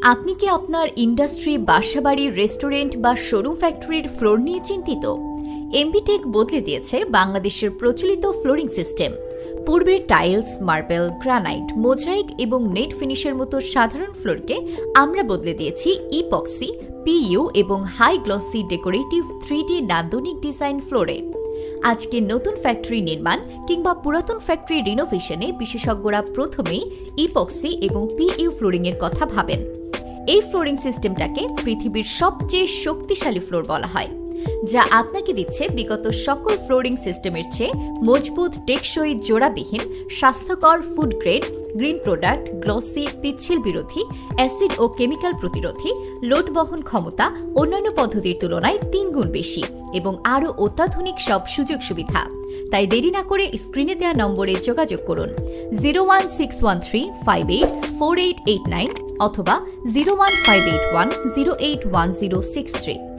আপনি কি আপনার ইন্ডাস্ট্রি, বাসাবাড়ি, রেস্টুরেন্ট বা শোরুম ফ্যাক্টরির ফ্লোর নিয়ে চিন্তিত? এমবিটেক বদলে দিয়েছে বাংলাদেশের প্রচলিত ফ্লোরিং সিস্টেম। পূর্বের টাইলস, মার্বেল, গ্রানাইট, মোজাইক এবং নেট ফিনিশের মতো সাধারণ ফ্লোরকে আমরা বদলে দিয়েছি ইপক্সি, পিইউ এবং হাই গ্লসি ডেকোরেটিভ 3D নান্দনিক ডিজাইন ফ্লোরে। আজকে নতুন ফ্যাক্টরি নির্মাণ কিংবা পুরাতন ফ্যাক্টরি রিনোভেশনে বিশেষজ্ঞরা প্রথমেই ইপক্সি এবং পিইউ ফ্লোরিংয়ের কথা ভাবেন। এই ফ্লোরিং সিস্টেমটাকে পৃথিবীর সবচেয়ে শক্তিশালী ফ্লোর বলা হয়, যা আপনাকে দিচ্ছে বিগত সকল ফ্লোরিং সিস্টেমের চেয়ে মজবুত, টেকসই, জোড়াবিহীন, স্বাস্থ্যকর, food grade, green product, glossy, পিচ্ছিল বিরোধী, অ্যাসিড ও কেমিক্যাল প্রতিরোধী, লোড বহন ক্ষমতা অন্যান্য পদ্ধতির তুলনায় 3 গুণ বেশি এবং আরও অত্যাধুনিক সব সুযোগ সুবিধা। তাই দেরি না করে স্ক্রিনে দেওয়া নম্বরে যোগাযোগ করুন 01613584889 অথবা 01581081063।